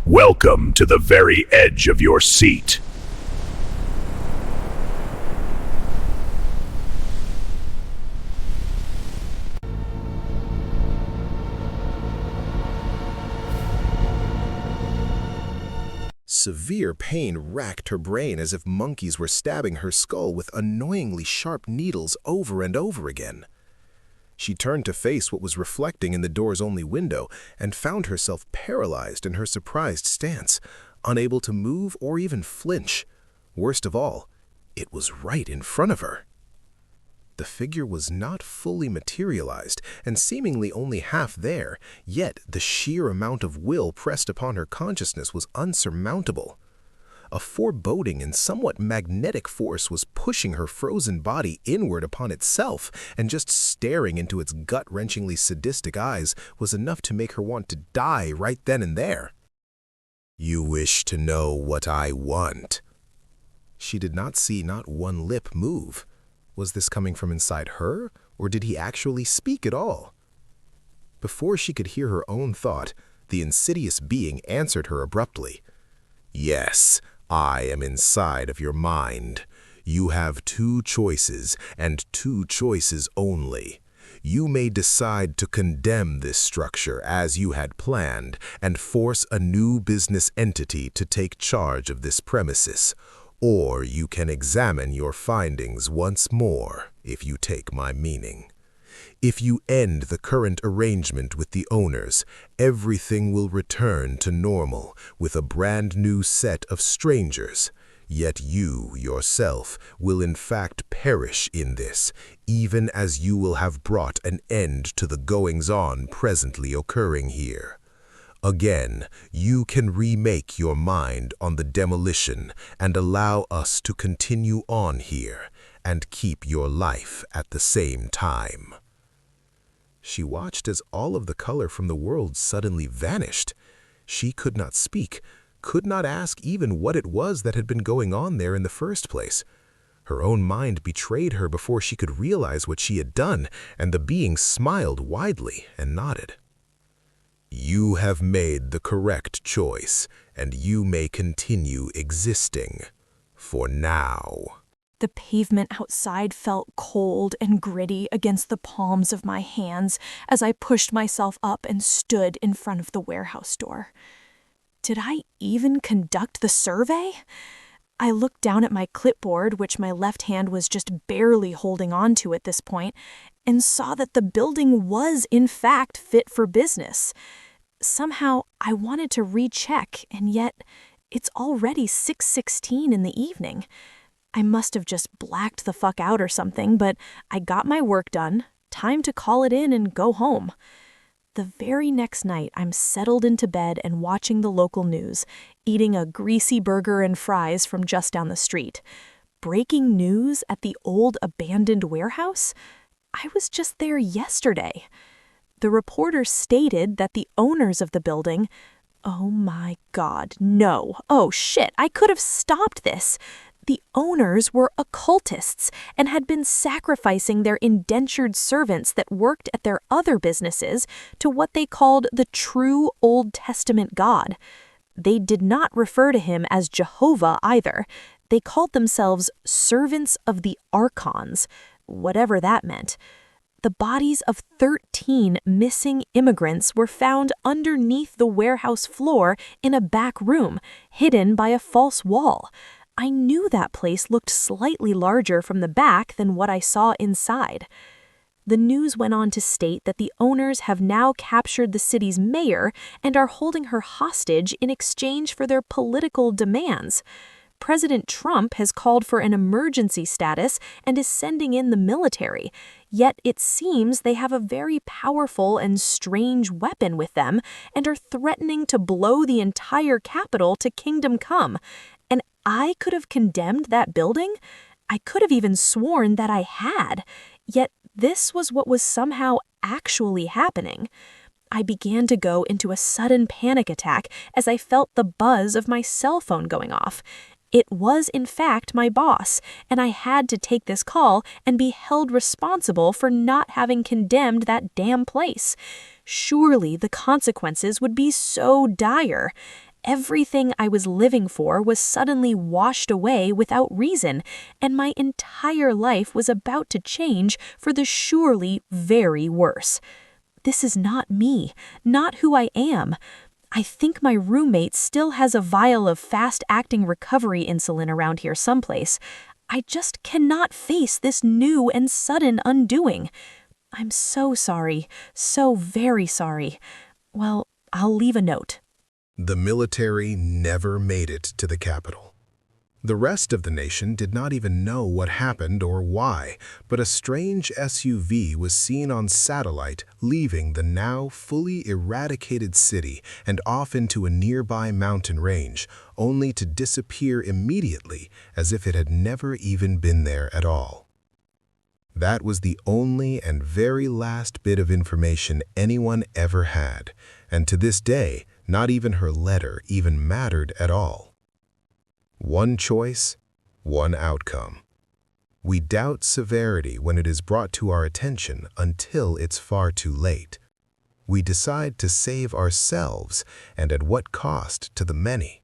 Welcome to the very edge of your seat. Severe pain racked her brain as if monkeys were stabbing her skull with annoyingly sharp needles over and over again. She turned to face what was reflecting in the door's only window and found herself paralyzed in her surprised stance, unable to move or even flinch. Worst of all, it was right in front of her. The figure was not fully materialized and seemingly only half there, yet the sheer amount of will pressed upon her consciousness was unsurmountable. A foreboding and somewhat magnetic force was pushing her frozen body inward upon itself, and just staring into its gut-wrenchingly sadistic eyes was enough to make her want to die right then and there. "You wish to know what I want?" She did not see not one lip move. Was this coming from inside her, or did he actually speak at all? Before she could hear her own thought, the insidious being answered her abruptly. "Yes, I am inside of your mind. You have two choices, and two choices only. You may decide to condemn this structure as you had planned and force a new business entity to take charge of this premises, or you can examine your findings once more, if you take my meaning. If you end the current arrangement with the owners, everything will return to normal with a brand new set of strangers. Yet you, yourself, will in fact perish in this, even as you will have brought an end to the goings-on presently occurring here. Again, you can remake your mind on the demolition and allow us to continue on here and keep your life at the same time." She watched as all of the color from the world suddenly vanished. She could not speak, could not ask even what it was that had been going on there in the first place. Her own mind betrayed her before she could realize what she had done, and the being smiled widely and nodded. "You have made the correct choice, and you may continue existing. For now." The pavement outside felt cold and gritty against the palms of my hands as I pushed myself up and stood in front of the warehouse door. Did I even conduct the survey? I looked down at my clipboard, which my left hand was just barely holding on to at this point, and saw that the building was in fact fit for business. Somehow I wanted to recheck, and yet it's already 6:16 in the evening. I must have just blacked the fuck out or something, but I got my work done. Time to call it in and go home. The very next night, I'm settled into bed and watching the local news, eating a greasy burger and fries from just down the street. Breaking news at the old abandoned warehouse? I was just there yesterday. The reporter stated that the owners of the building— oh my God, no. Oh shit, I could have stopped this. The owners were occultists and had been sacrificing their indentured servants that worked at their other businesses to what they called the true Old Testament God. They did not refer to him as Jehovah either. They called themselves servants of the archons, whatever that meant. The bodies of 13 missing immigrants were found underneath the warehouse floor in a back room, hidden by a false wall. I knew that place looked slightly larger from the back than what I saw inside. The news went on to state that the owners have now captured the city's mayor and are holding her hostage in exchange for their political demands. President Trump has called for an emergency status and is sending in the military, yet it seems they have a very powerful and strange weapon with them and are threatening to blow the entire capital to kingdom come. And I could have condemned that building? I could have even sworn that I had. Yet this was what was somehow actually happening. I began to go into a sudden panic attack as I felt the buzz of my cell phone going off. It was, in fact, my boss, and I had to take this call and be held responsible for not having condemned that damn place. Surely the consequences would be so dire. Everything I was living for was suddenly washed away without reason, and my entire life was about to change for the surely very worse. This is not me, not who I am. I think my roommate still has a vial of fast-acting recovery insulin around here someplace. I just cannot face this new and sudden undoing. I'm so sorry, so very sorry. Well, I'll leave a note. The military never made it to the capital. The rest of the nation did not even know what happened or why, but a strange SUV was seen on satellite leaving the now fully eradicated city and off into a nearby mountain range, only to disappear immediately as if it had never even been there at all. That was the only and very last bit of information anyone ever had, and to this day, not even her letter even mattered at all. One choice, one outcome. We doubt severity when it is brought to our attention until it's far too late. We decide to save ourselves, and at what cost to the many.